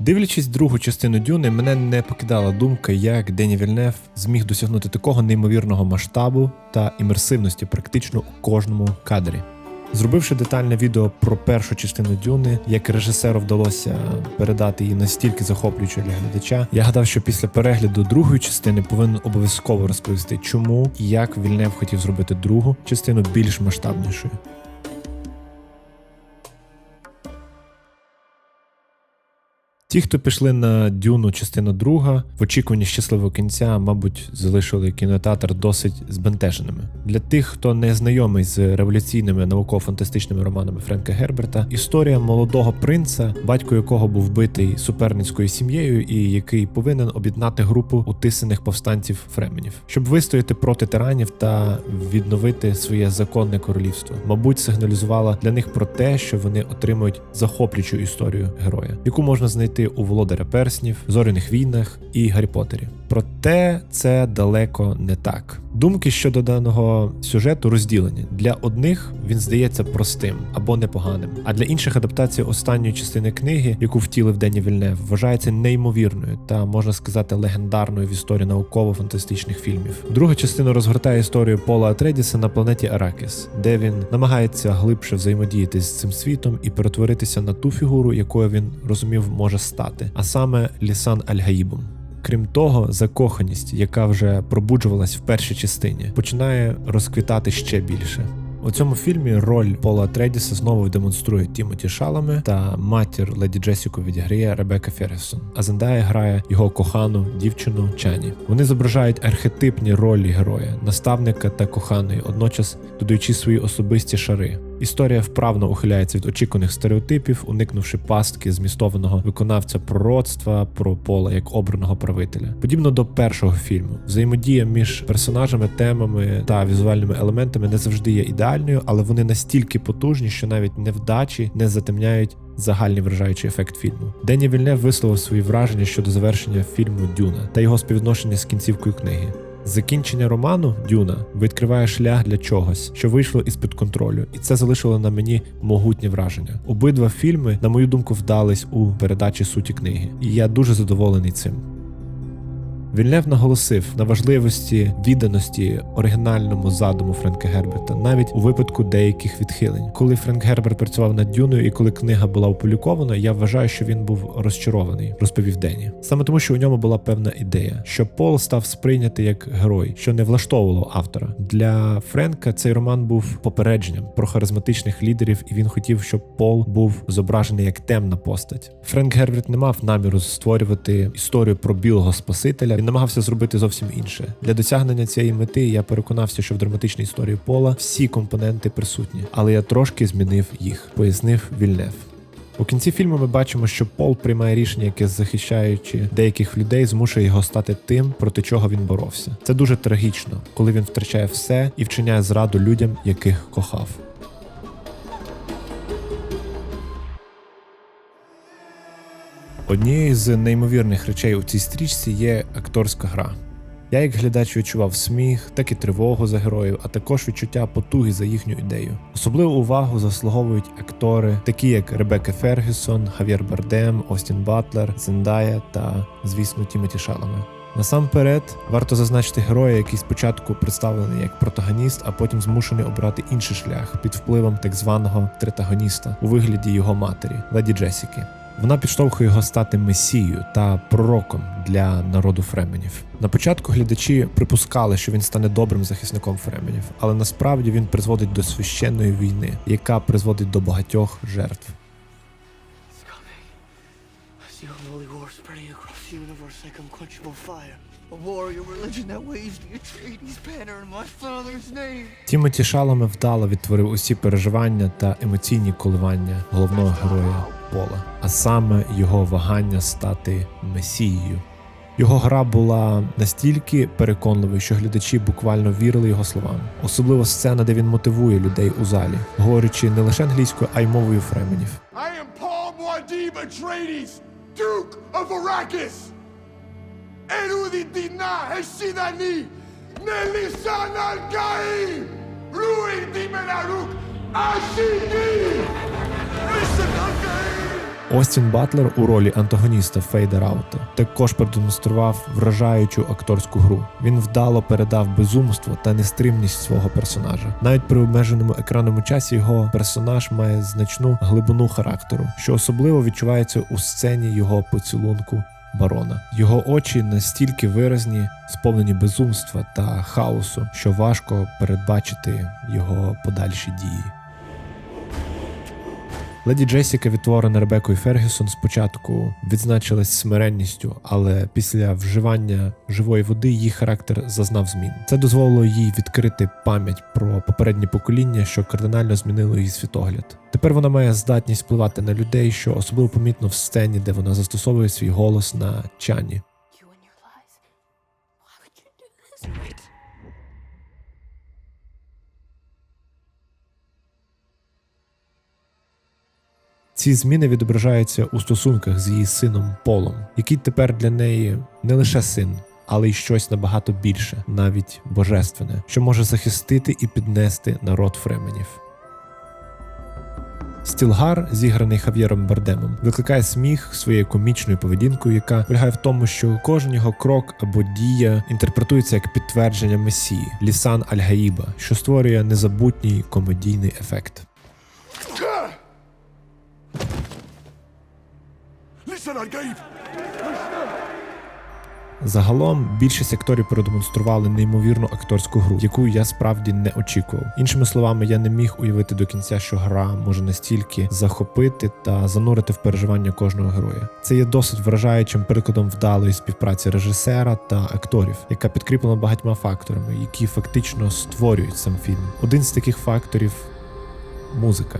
Дивлячись другу частину Дюни, мене не покидала думка, як Дені Вільнев зміг досягнути такого неймовірного масштабу та імерсивності практично у кожному кадрі. Зробивши детальне відео про першу частину Дюни, як режисеру вдалося передати її настільки захоплююче для глядача, я гадав, що після перегляду другої частини повинен обов'язково розповісти, чому і як Вільнев хотів зробити другу частину більш масштабнішою. Ті, хто пішли на Дюну частину друга, в очікуванні щасливого кінця, мабуть, залишили кінотеатр досить збентеженими. Для тих, хто не знайомий з революційними науково-фантастичними романами Френка Герберта, історія молодого принца, батько якого був вбитий суперницькою сім'єю і який повинен об'єднати групу утисаних повстанців фременів, щоб вистояти проти тиранів та відновити своє законне королівство. Мабуть, сигналізувала для них про те, що вони отримують захоплюючу історію героя, яку можна знайти у Володаря Перснів, Зоряних війнах і Гаррі Поттері. Проте це далеко не так. Думки щодо даного сюжету розділені. Для одних він здається простим або непоганим, а для інших адаптація останньої частини книги, яку втілив Дені Вільнев, вважається неймовірною та, можна сказати, легендарною в історії науково-фантастичних фільмів. Друга частина розгортає історію Пола Атрейдіса на планеті Аракіс, де він намагається глибше взаємодіяти з цим світом і перетворитися на ту фігуру, якою він розумів може стати, а саме Лісан Аль-Гаїбом. Крім того, закоханість, яка вже пробуджувалась в першій частині, починає розквітати ще більше. У цьому фільмі роль Пола Атрейдіса знову демонструє Тімоті Шаламе, та матір Леді Джесіку відіграє Ребекка Фергюсон, а Зендая грає його кохану дівчину Чані. Вони зображають архетипні ролі героя, наставника та коханої, одночас додаючи свої особисті шари. Історія вправно ухиляється від очікуваних стереотипів, уникнувши пастки змістованого виконавця пророцтва про Пола як обраного правителя. Подібно до першого фільму, взаємодія між персонажами, темами та візуальними елементами не завжди є ідеальною, але вони настільки потужні, що навіть невдачі не затемняють загальний вражаючий ефект фільму. Дені Вільнев висловив свої враження щодо завершення фільму «Дюна» та його співвідношення з кінцівкою книги. Закінчення роману «Дюна» відкриває шлях для чогось, що вийшло із-під контролю, і це залишило на мені могутнє враження. Обидва фільми, на мою думку, вдались у передачі суті книги, і я дуже задоволений цим. Вільнев наголосив на важливості відданості оригінальному задуму Френка Герберта, навіть у випадку деяких відхилень. Коли Френк Герберт працював над Дюною і коли книга була опублікована, я вважаю, що він був розчарований, розповів Дені. Саме тому, що у ньому була певна ідея, що Пол став сприйнятий як герой, що не влаштовувало автора. Для Френка цей роман був попередженням про харизматичних лідерів, і він хотів, щоб Пол був зображений як темна постать. Френк Герберт не мав наміру створювати історію про білого спасителя, він намагався зробити зовсім інше. Для досягнення цієї мети я переконався, що в драматичній історії Пола всі компоненти присутні, але я трошки змінив їх, пояснив Вільнев. У кінці фільму ми бачимо, що Пол приймає рішення, яке, захищаючи деяких людей, змушує його стати тим, проти чого він боровся. Це дуже трагічно, коли він втрачає все і вчиняє зраду людям, яких кохав. Однією з неймовірних речей у цій стрічці є акторська гра. Я як глядач відчував сміх, так і тривогу за героїв, а також відчуття потуги за їхню ідею. Особливу увагу заслуговують актори, такі як Ребекка Фергюсон, Хав'єр Бардем, Остін Батлер, Зендая та, звісно, Тімоті Шаламе. Насамперед, варто зазначити героя, який спочатку представлений як протагоніст, а потім змушений обрати інший шлях під впливом так званого третагоніста у вигляді його матері, Леді Джесіки. Вона підштовхує його стати месією та пророком для народу фременів. На початку глядачі припускали, що він стане добрим захисником фременів, але насправді він призводить до священної війни, яка призводить до багатьох жертв. Тімоті Шаламе вдало відтворив усі переживання та емоційні коливання головного героя Пола, а саме його вагання стати месією. Його гра була настільки переконливою, що глядачі буквально вірили його словам. Особливо сцена, де він мотивує людей у залі, говорячи не лише англійською, а й мовою фременів. Остін Батлер у ролі антагоніста Фейда Раута також продемонстрував вражаючу акторську гру. Він вдало передав безумство та нестримність свого персонажа. Навіть при обмеженому екранному часі його персонаж має значну глибину характеру, що особливо відчувається у сцені його поцілунку барона. Його очі настільки виразні, сповнені безумства та хаосу, що важко передбачити його подальші дії. Леді Джесіка, відтворена Ребекою Фергюсон, спочатку відзначилась смиренністю, але після вживання живої води її характер зазнав змін. Це дозволило їй відкрити пам'ять про попереднє покоління, що кардинально змінило її світогляд. Тепер вона має здатність впливати на людей, що особливо помітно в сцені, де вона застосовує свій голос на Чані. Ці зміни відображаються у стосунках з її сином Полом, який тепер для неї не лише син, але й щось набагато більше, навіть божественне, що може захистити і піднести народ Фременів. Стілгар, зіграний Хав'єром Бардемом, викликає сміх своєю комічною поведінкою, яка полягає в тому, що кожен його крок або дія інтерпретується як підтвердження Месії, Лісан Аль-Гаїба, що створює незабутній комедійний ефект. Загалом, більшість акторів продемонстрували неймовірну акторську гру, яку я справді не очікував. Іншими словами, я не міг уявити до кінця, що гра може настільки захопити та занурити в переживання кожного героя. Це є досить вражаючим прикладом вдалої співпраці режисера та акторів, яка підкріплена багатьма факторами, які фактично створюють сам фільм. Один з таких факторів – музика.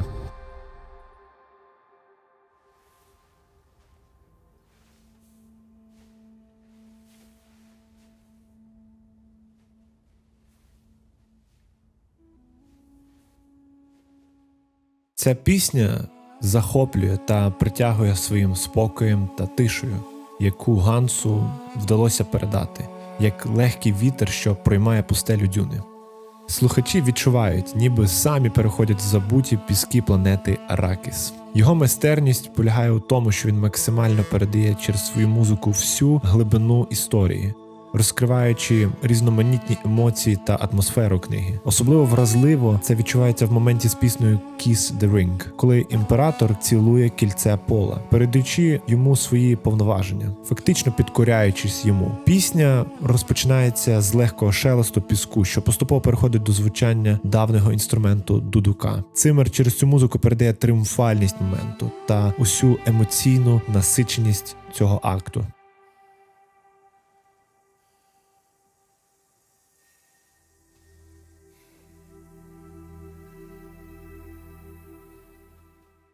Ця пісня захоплює та притягує своїм спокоєм та тишею, яку Гансу вдалося передати, як легкий вітер, що проймає пустелю дюни. Слухачі відчувають, ніби самі переходять в забуті піски планети Аракіс. Його майстерність полягає у тому, що він максимально передає через свою музику всю глибину історії, розкриваючи різноманітні емоції та атмосферу книги. Особливо вразливо це відчувається в моменті з піснею «Kiss the Ring», коли імператор цілує кільце Пола, передаючи йому свої повноваження, фактично підкоряючись йому. Пісня розпочинається з легкого шелесту піску, що поступово переходить до звучання давнього інструменту дудука. Циммер через цю музику передає тріумфальність моменту та усю емоційну насиченість цього акту.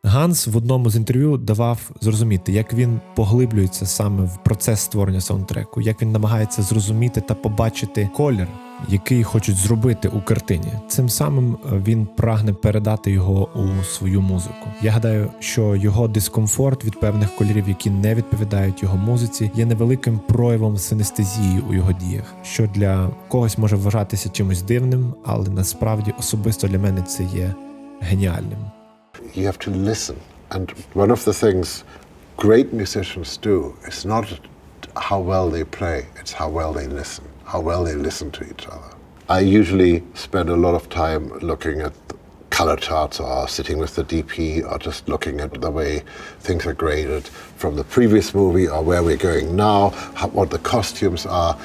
Ганс в одному з інтерв'ю давав зрозуміти, як він поглиблюється саме в процес створення саундтреку, як він намагається зрозуміти та побачити колір, який хочуть зробити у картині. Цим самим він прагне передати його у свою музику. Я гадаю, що його дискомфорт від певних кольорів, які не відповідають його музиці, є невеликим проявом синестезії у його діях, що для когось може вважатися чимось дивним, але насправді особисто для мене це є геніальним. You have to listen. And one of the things great musicians do is not how well they play, it's how well they listen to each other. I usually spend a lot of time looking at color charts or sitting with the DP or just looking at the way things are graded from the previous movie or where we're going now, what the costumes are.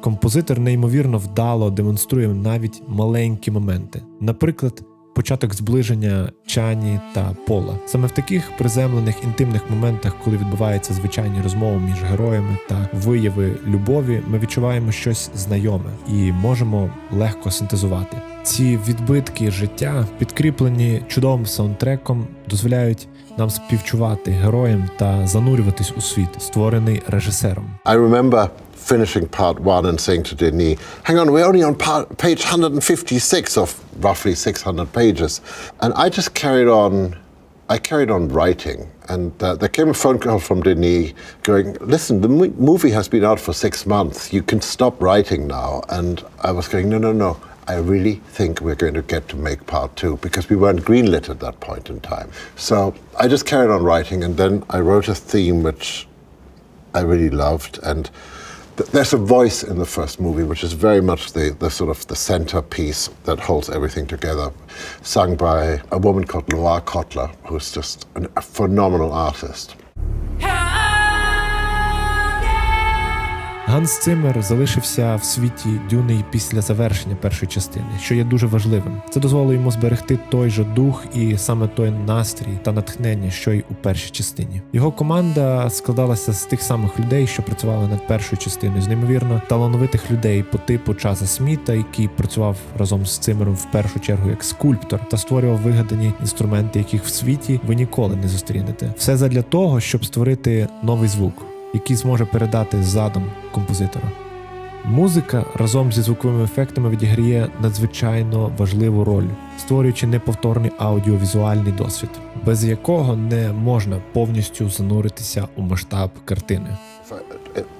Композитор неймовірно вдало демонструє навіть маленькі моменти. Наприклад, початок зближення Чані та Пола. Саме в таких приземлених інтимних моментах, коли відбуваються звичайні розмови між героями та вияви любові, ми відчуваємо щось знайоме і можемо легко синтезувати. Ці відбитки життя, підкріплені чудовим саундтреком, дозволяють нам співчувати героям та занурюватись у світ, створений режисером. I remember finishing part 1 and saying to Denis, hang on, we're only on page 156 of roughly 600 pages. And I just carried on writing. And there came a phone call from Denis going, listen, the movie has been out for 6 months. You can stop writing now. And I was going, no. I really think we're going to get to make part 2 because we weren't greenlit at that point in time. So I just carried on writing, and then I wrote a theme which I really loved, and there's a voice in the first movie which is very much the sort of the centerpiece that holds everything together, sung by a woman called Laura Kotler, who's just a phenomenal artist. Ганс Циммер залишився в світі Дюни і після завершення першої частини, що є дуже важливим. Це дозволило йому зберегти той же дух і саме той настрій та натхнення, що й у першій частині. Його команда складалася з тих самих людей, що працювали над першою частиною, з неймовірно талановитих людей по типу Чаза Сміта, який працював разом з Циммером в першу чергу як скульптор та створював вигадані інструменти, яких в світі ви ніколи не зустрінете. Все задля того, щоб створити новий звук, який зможе передати задум композитора. Музика разом зі звуковими ефектами відіграє надзвичайно важливу роль, створюючи неповторний аудіовізуальний досвід, без якого не можна повністю зануритися у масштаб картини.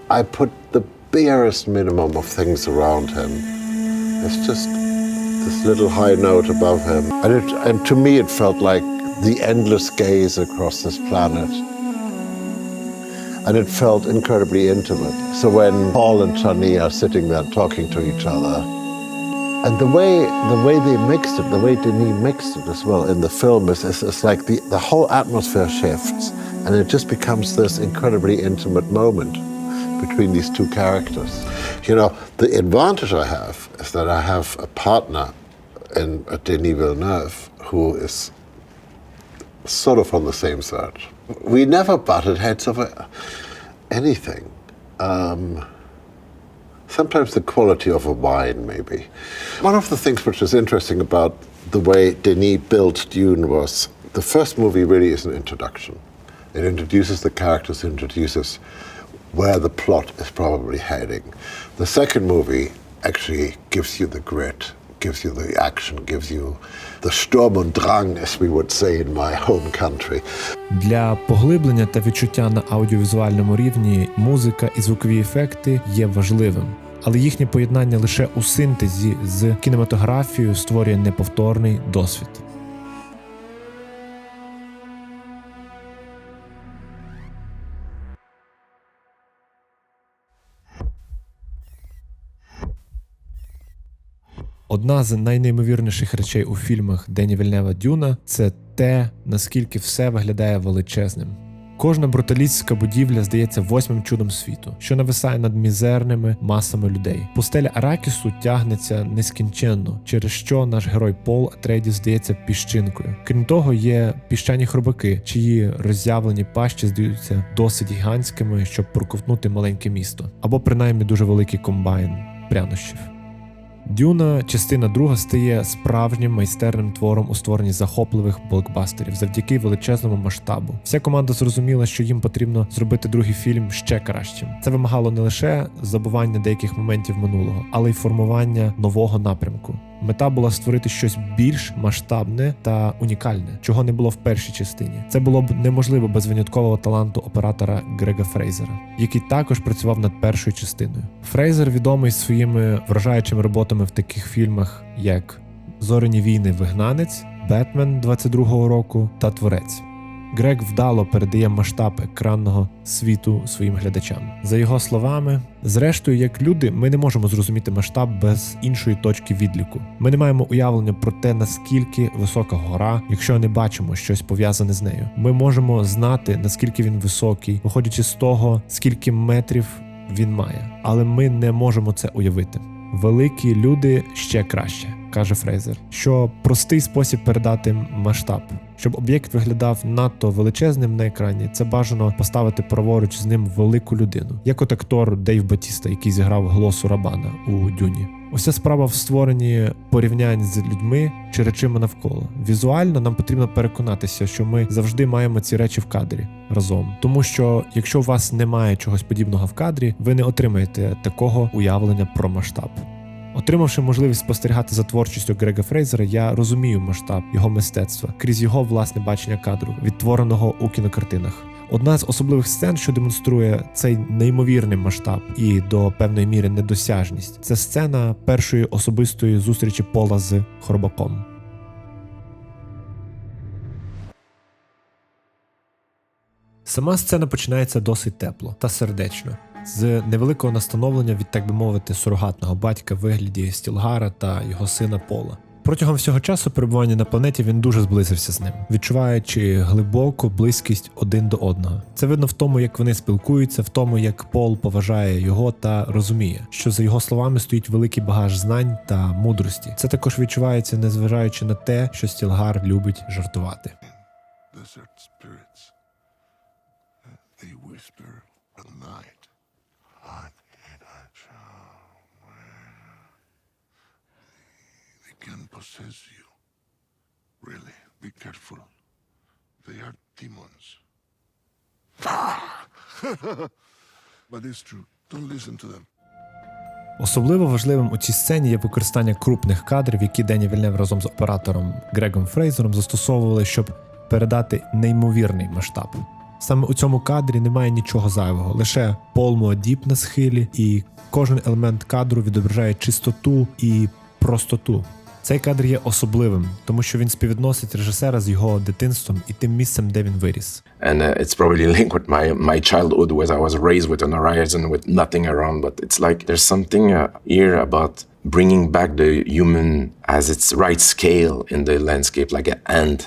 I put the barest minimum of things around him. It's just this little high note above him. And to me it felt like the endless gaze across this planet. And it felt incredibly intimate. So when Paul and Chani are sitting there talking to each other, and the way they mixed it, the way Denis mixed it as well in the film is like the whole atmosphere shifts, and it just becomes this incredibly intimate moment between these two characters. You know, the advantage I have is that I have a partner in Denis Villeneuve who is sort of on the same search. We never butted heads over anything. Sometimes the quality of a wine, maybe. One of the things which is interesting about the way Denis built Dune was the first movie really is an introduction. It introduces the characters, introduces where the plot is probably heading. The second movie actually gives you the grit, gives you the action, gives you the Sturm und Drang, as we would say in my home country. Для поглиблення та відчуття на аудіовізуальному рівні музика і звукові ефекти є важливим, але їхнє поєднання лише у синтезі з кінематографією створює неповторний досвід. Одна з найнеймовірніших речей у фільмах Дені Вільнева «Дюна» – це те, наскільки все виглядає величезним. Кожна бруталістська будівля здається восьмим чудом світу, що нависає над мізерними масами людей. Пустеля Аракісу тягнеться нескінченно, через що наш герой Пол Атрейдіс здається піщинкою. Крім того, є піщані хробаки, чиї роззявлені пащі здаються досить гігантськими, щоб проковтнути маленьке місто. Або принаймні дуже великий комбайн прянощів. Дюна, частина друга, стає справжнім майстерним твором у створенні захопливих блокбастерів завдяки величезному масштабу. Вся команда зрозуміла, що їм потрібно зробити другий фільм ще кращим. Це вимагало не лише забування деяких моментів минулого, але й формування нового напрямку. Мета була створити щось більш масштабне та унікальне, чого не було в першій частині. Це було б неможливо без виняткового таланту оператора Грега Фрейзера, який також працював над першою частиною. Фрейзер відомий своїми вражаючими роботами в таких фільмах, як «Зоряні війни. Вигнанець», «Бетмен» 22-го року та «Творець». Грег вдало передає масштаб екранного світу своїм глядачам. За його словами, зрештою, як люди, ми не можемо зрозуміти масштаб без іншої точки відліку. Ми не маємо уявлення про те, наскільки висока гора, якщо не бачимо щось пов'язане з нею. Ми можемо знати, наскільки він високий, виходячи з того, скільки метрів він має. Але ми не можемо це уявити. Великі люди ще краще, каже Фрейзер, що простий спосіб передати масштаб. Щоб об'єкт виглядав надто величезним на екрані, це бажано поставити праворуч з ним велику людину, як от актор Дейв Батіста, який зіграв Глосу Рабана у «Дюні». Уся справа в створенні порівнянь з людьми чи речами навколо. Візуально нам потрібно переконатися, що ми завжди маємо ці речі в кадрі разом. Тому що, якщо у вас немає чогось подібного в кадрі, ви не отримаєте такого уявлення про масштаб. Отримавши можливість спостерігати за творчістю Грега Фрейзера, я розумію масштаб його мистецтва крізь його власне бачення кадру, відтвореного у кінокартинах. Одна з особливих сцен, що демонструє цей неймовірний масштаб і до певної міри недосяжність, це сцена першої особистої зустрічі Пола з Хробаком. Сама сцена починається досить тепло та сердечно, з невеликого настановлення від, так би мовити, сурогатного батька в вигляді Стілгара та його сина Пола. Протягом всього часу перебування на планеті він дуже зблизився з ним, відчуваючи глибоку близькість один до одного. Це видно в тому, як вони спілкуються, в тому, як Пол поважає його та розуміє, що за його словами стоїть великий багаж знань та мудрості. Це також відчувається, незважаючи на те, що Стілгар любить жартувати. They whisper at night. They can possess you. Really, be careful. They are demons. But it's true. Don't listen to them. Особливо важливим у цій сцені є використання крупних кадрів, які Дені Вільнев разом з оператором Грегом Фрейзером застосовували, щоб передати неймовірний масштаб. Саме у цьому кадрі немає нічого зайвого, лише Пол Муадіб на схилі, і кожен елемент кадру відображає чистоту і простоту. Цей кадр є особливим, тому що він співвідносить режисера з його дитинством і тим місцем, де він виріс. And it's probably linked with my childhood, where I was raised with an horizon, with nothing around. But it's like there's something here about bringing back the human as its right scale in the landscape, like an ant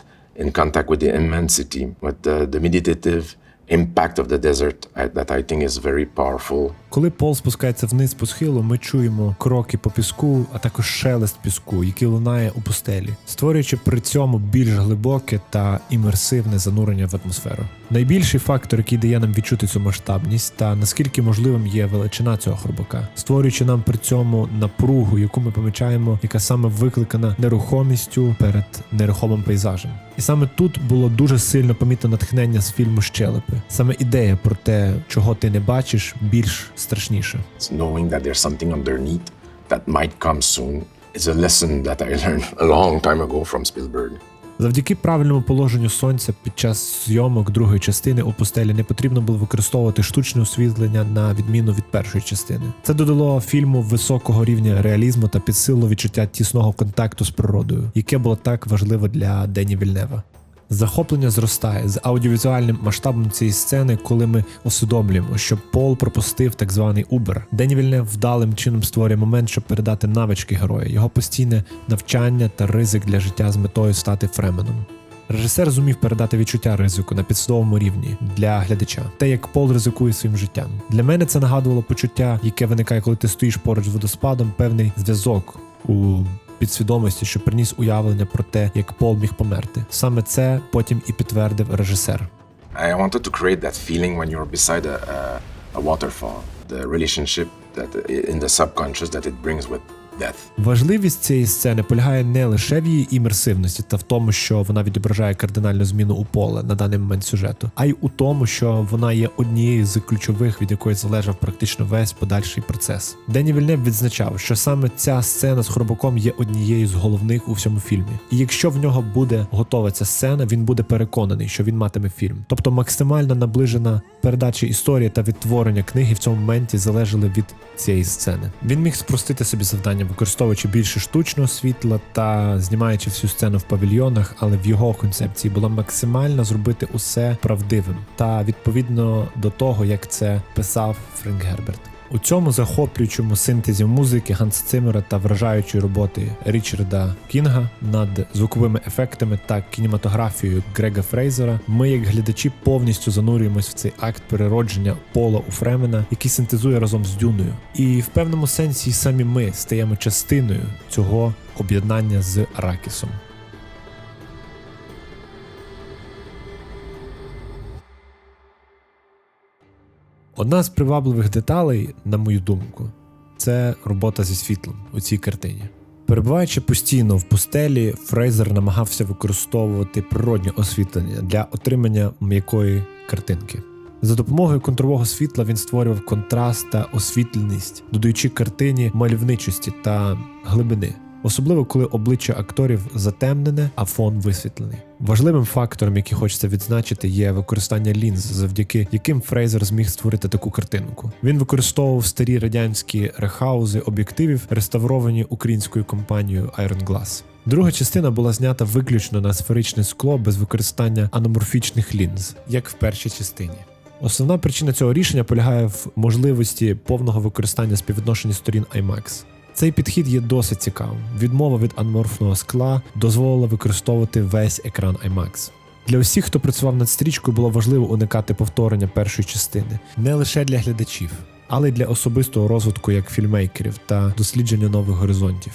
in contact with the immensity, with the meditative impact of the desert that I think is very powerful. Коли Пол спускається вниз по схилу, ми чуємо кроки по піску, а також шелест піску, який лунає у пустелі, створюючи при цьому більш глибоке та імерсивне занурення в атмосферу. Найбільший фактор, який дає нам відчути цю масштабність та наскільки можливим є величина цього хробака, створюючи нам при цьому напругу, яку ми помічаємо, яка саме викликана нерухомістю перед нерухомим пейзажем. І саме тут було дуже сильно помітно натхнення з фільму «Щелепи». Саме ідея про те, чого ти не бачиш, більш страшніше. Knowing that there's something underneath that might come soon is a lesson that I learned a long time ago from Spielberg. Завдяки правильному положенню сонця під час зйомок другої частини у пустелі не потрібно було використовувати штучне освітлення на відміну від першої частини. Це додало фільму високого рівня реалізму та підсилило відчуття тісного контакту з природою, яке було так важливо для Дені Вільнева. Захоплення зростає з аудіовізуальним масштабом цієї сцени, коли ми усвідомлюємо, що Пол пропустив так званий Убер. Дені Вільнев вдалим чином створює момент, щоб передати навички героя, його постійне навчання та ризик для життя з метою стати фременом. Режисер зумів передати відчуття ризику на підсвідомому рівні для глядача, те, як Пол ризикує своїм життям. Для мене це нагадувало почуття, яке виникає, коли ти стоїш поруч з водоспадом, певний зв'язок у підсвідомості, що приніс уявлення про те, як Пол міг померти. Саме це потім і підтвердив режисер. I wanted to create that feeling when you're beside a waterfall, the relationship that in the subconscious that it brings with death. Важливість цієї сцени полягає не лише в її імерсивності та в тому, що вона відображає кардинальну зміну у Пола на даний момент сюжету, а й у тому, що вона є однією з ключових, від якої залежав практично весь подальший процес. Дені Вільнев відзначав, що саме ця сцена з хробаком є однією з головних у всьому фільмі. І якщо в нього буде готова ця сцена, він буде переконаний, що він матиме фільм. Тобто максимально наближена передача історії та відтворення книги в цьому моменті залежали від цієї сцени. Він міг спростити собі завдання, використовуючи більше штучного світла та знімаючи всю сцену в павільйонах, але в його концепції було максимально зробити усе правдивим та відповідно до того, як це писав Френк Герберт. У цьому захоплюючому синтезі музики Ганса Циммера та вражаючої роботи Річарда Кінга над звуковими ефектами та кінематографією Грега Фрейзера, ми, як глядачі, повністю занурюємось в цей акт переродження Пола у Фремена, який синтезує разом з Дюною. І в певному сенсі самі ми стаємо частиною цього об'єднання з Аракісом. Одна з привабливих деталей, на мою думку, це робота зі світлом у цій картині. Перебуваючи постійно в пустелі, Фрейзер намагався використовувати природнє освітлення для отримання м'якої картинки. За допомогою контрового світла він створював контраст та освітленість, додаючи картині мальовничості та глибини. особливо коли обличчя акторів затемнене, а фон висвітлений. Важливим фактором, який хочеться відзначити, є використання лінз, завдяки яким Фрейзер зміг створити таку картинку. Він використовував старі радянські рехаузи об'єктивів, реставровані українською компанією Iron Glass. Друга частина була знята виключно на сферичне скло без використання аноморфічних лінз, як в першій частині. Основна причина цього рішення полягає в можливості повного використання співвідношення сторін IMAX. Цей підхід є досить цікавим. Відмова від аноморфного скла дозволила використовувати весь екран IMAX. Для усіх, хто працював над стрічкою, було важливо уникати повторення першої частини. Не лише для глядачів, але й для особистого розвитку як фільмейкерів та дослідження нових горизонтів.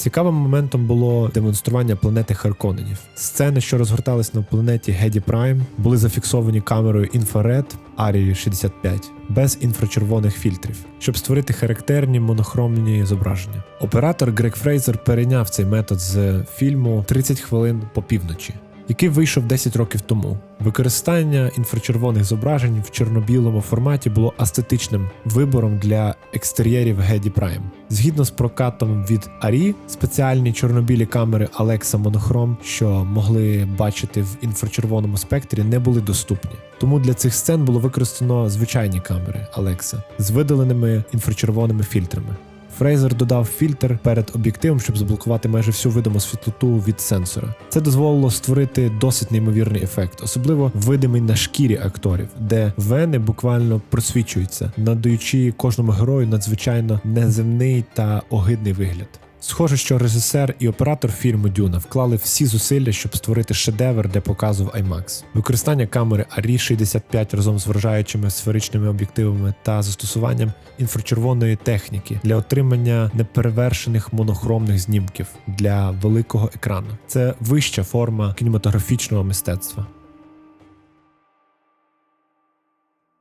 Цікавим моментом було демонстрування планети Харконненів. Сцени, що розгортались на планеті Геді Прайм, були зафіксовані камерою інфраред Арі 65 без інфрачервоних фільтрів, щоб створити характерні монохромні зображення. Оператор Грег Фрейзер перейняв цей метод з фільму «30 хвилин по півночі», який вийшов 10 років тому. Використання інфрачервоних зображень в чорно-білому форматі було естетичним вибором для екстер'єрів Геді Прайм. Згідно з прокатом від Арі, спеціальні чорно-білі камери Alexa Monochrome, що могли бачити в інфрачервоному спектрі, не були доступні. Тому для цих сцен було використано звичайні камери Alexa з видаленими інфрачервоними фільтрами. Фрейзер додав фільтр перед об'єктивом, щоб заблокувати майже всю видиму світлоту від сенсора. Це дозволило створити досить неймовірний ефект, особливо видимий на шкірі акторів, де вени буквально просвічуються, надаючи кожному герою надзвичайно неземний та огидний вигляд. Схоже, що режисер і оператор фільму «Дюна» вклали всі зусилля, щоб створити шедевр для показу в IMAX. Використання камери Арі 65 разом з вражаючими сферичними об'єктивами та застосуванням інфрачервоної техніки для отримання неперевершених монохромних знімків для великого екрану. Це вища форма кінематографічного мистецтва.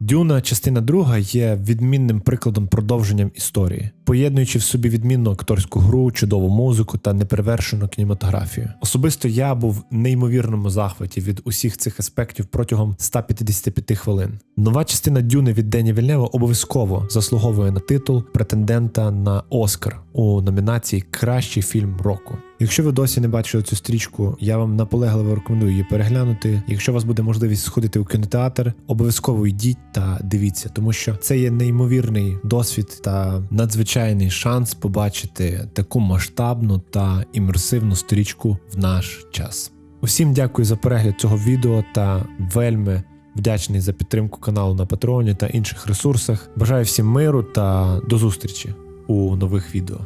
«Дюна. Частина 2» є відмінним прикладом продовженням історії, поєднуючи в собі відмінну акторську гру, чудову музику та неперевершену кінематографію. Особисто я був в неймовірному захваті від усіх цих аспектів протягом 155 хвилин. Нова частина «Дюни» від Дені Вільнєва обов'язково заслуговує на титул претендента на Оскар у номінації «Кращий фільм року». Якщо ви досі не бачили цю стрічку, я вам наполегливо рекомендую її переглянути. Якщо у вас буде можливість сходити у кінотеатр, обов'язково йдіть та дивіться, тому що це є неймовірний досвід та надзвичайний шанс побачити таку масштабну та імерсивну стрічку в наш час. Усім дякую за перегляд цього відео та вельми вдячний за підтримку каналу на Патреоні та інших ресурсах. Бажаю всім миру та до зустрічі у нових відео.